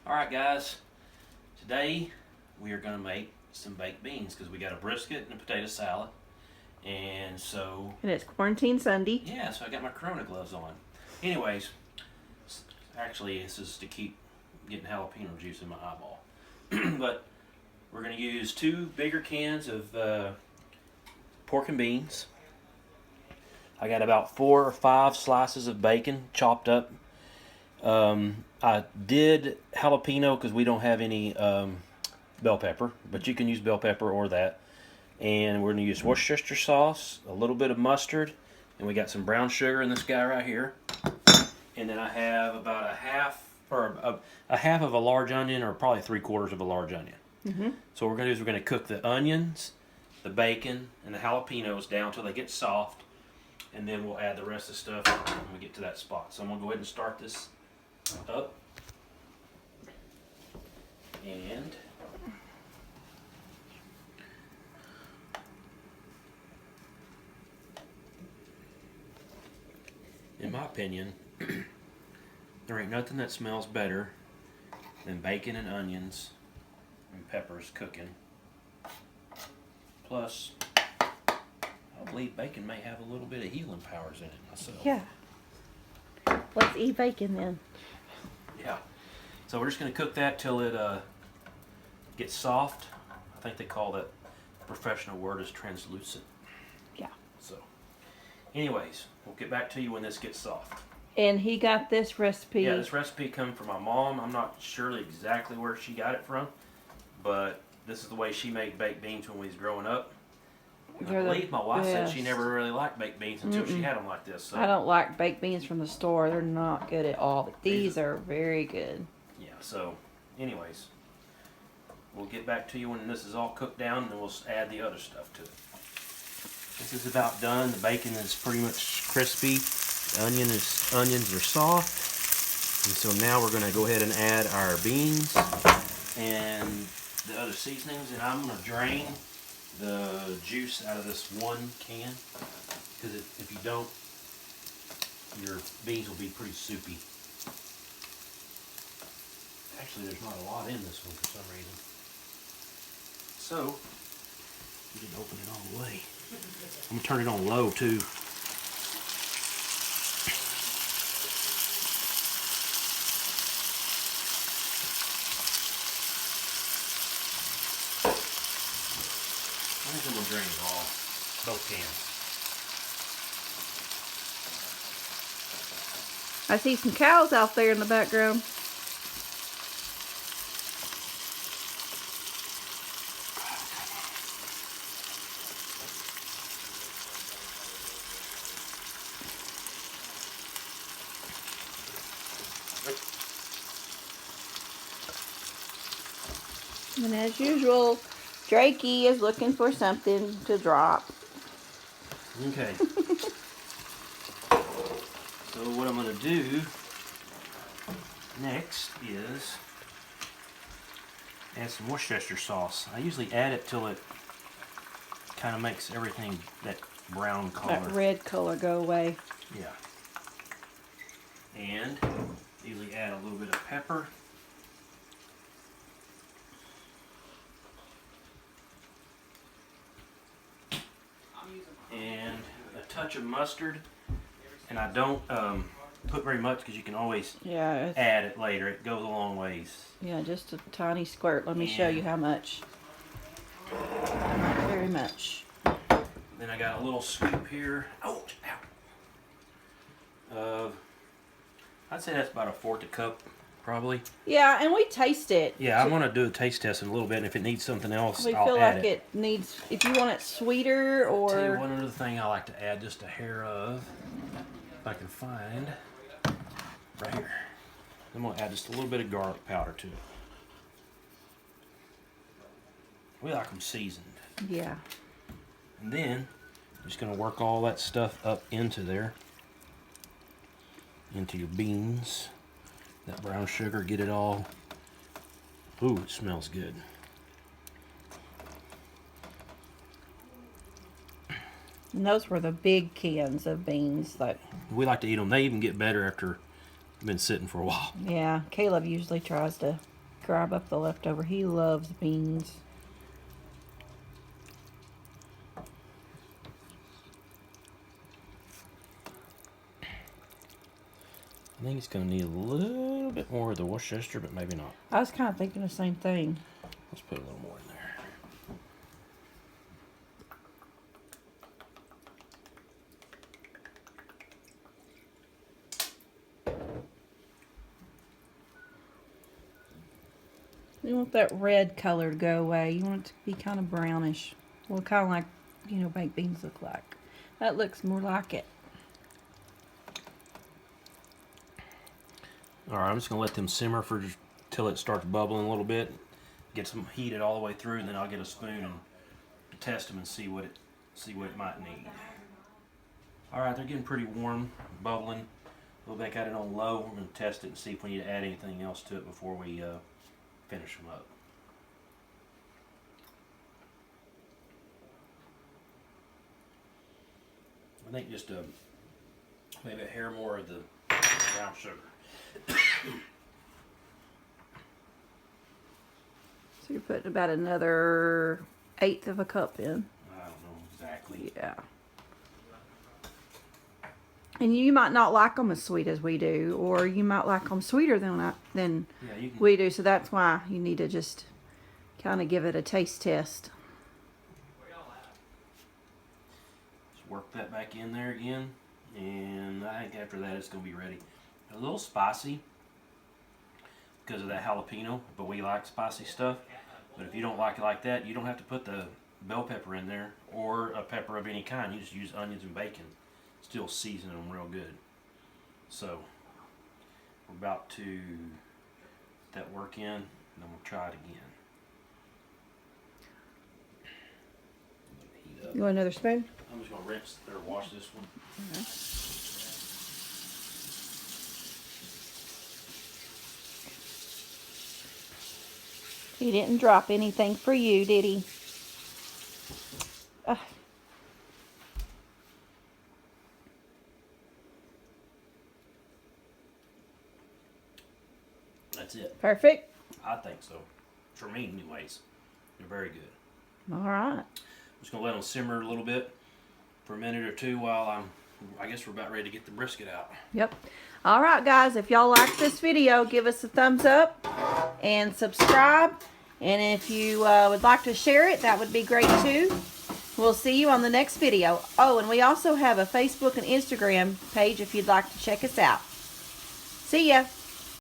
Alright guys, today we are going to make some baked beans because we got a brisket and a potato salad. And so, And it's quarantine Sunday. yeah, so I got my Corona gloves on. Anyways, actually this is to keep getting jalapeno juice in my eyeball. But we're going to use 2 bigger cans of pork and beans. I got about 4 or 5 slices of bacon chopped up. I did jalapeno because we don't have any bell pepper, but you can use bell pepper or that. And we're going to use Worcestershire sauce, a little bit of mustard, and we got some brown sugar in this guy right here. And then I have about a half of a large onion, or probably 3/4 of a large onion. Mm-hmm. So what we're going to do is we're going to cook the onions, the bacon, and the jalapenos down until they get soft, and then we'll add the rest of the stuff when we get to that spot. So I'm going to go ahead and start this up. And in my opinion, there ain't nothing that smells better than bacon and onions and peppers cooking. Plus, I believe bacon may have a little bit of healing powers in it myself. Yeah. Let's eat bacon then. Yeah. So we're just going to cook that till it gets soft. I think they call that professional word is translucent. Yeah. So, anyways, we'll get back to you when this gets soft. And he got this recipe. Yeah, this recipe come from my mom. I'm not sure exactly where she got it from, but this is the way she made baked beans when we was growing up. And I believe my wife said she never really liked baked beans until she had them like this. So. I don't like baked beans from the store. They're not good at all. But these are very good. Yeah, so anyways, we'll get back to you when this is all cooked down, and then we'll add the other stuff to it. This is about done. The bacon is pretty much crispy. The onions are soft. And so now we're going to go ahead and add our beans and the other seasonings, and I'm going to drain the juice out of this one can, because if you don't, your beans will be pretty soupy. Actually, there's not a lot in this one for some reason. So, we didn't open it all the way. I'm going to turn it on low too. I think I'm going to drain it all, both cans. I see some cows out there in the background. And as usual, Drakey is looking for something to drop. Okay. So what I'm going to do next is add some Worcestershire sauce. I usually add it till it kind of makes everything that brown color. That red color go away. Yeah. And usually add a little bit of pepper. And a touch of mustard. And I don't put very much because you can always add it later. It goes a long ways. Yeah, just a tiny squirt. Let me show you how much. Not very much. Then I got a little scoop here. Ouch! Ow. I'd say that's about a 1/4 cup, probably. Yeah, and we taste it. Yeah, I'm gonna do a taste test in a little bit, and if it needs something else, We I'll feel add like it needs. If you want it sweeter, I'll tell you or one other thing I like to add just a hair of, if I can find, right here. I'm gonna add just a little bit of garlic powder to it. We like them seasoned. yeah. And then, I'm just gonna work all that stuff up into there. Into your beans. That brown sugar, get it all. Ooh, it smells good. And those were the big cans of beans. Like, We like to eat them. They even get better after been sitting for a while. yeah, Caleb usually tries to grab up the leftover. He loves beans. I think it's going to need a little bit more of the Worcester, but maybe not. I was kind of thinking the same thing. Let's put a little more in there. You want that red color to go away. You want it to be kind of brownish. Well, kind of like, you know, baked beans look like. That looks more like it. Alright, I'm just going to let them simmer for just till it starts bubbling a little bit. Get some heated all the way through, and then I'll get a spoon and test them and see what it might need. Alright, they're getting pretty warm, bubbling. We'll back at it on low. We're going to test it and see if we need to add anything else to it before we finish them up. I think just maybe a hair more of the brown sugar. So you're putting about another 1/8 of a cup in. I don't know exactly. Yeah. And you might not like them as sweet as we do, or you might like them sweeter than Yeah, you can. we do. So that's why you need to just kind of give it a taste test. Just work that back in there again, and I think after that it's going to be ready. A little spicy because of that jalapeno, but we like spicy stuff. But if you don't like it like that, you don't have to put the bell pepper in there or a pepper of any kind. You just use onions and bacon. Still season them real good. So we're about to let that work in, and then we'll try it again. Heat up. You want another spoon? I'm just gonna rinse or wash this one. He didn't drop anything for you, did he? That's it. Perfect. I think so. For me, anyways. They're very good. All right. I'm just gonna let them simmer a little bit for a minute or two while I guess we're about ready to get the brisket out. Yep. All right, guys. If y'all like this video, give us a thumbs up and subscribe. And if you would like to share it, that would be great too. We'll see you on the next video. Oh, and we also have a Facebook and Instagram page if you'd like to check us out. See ya.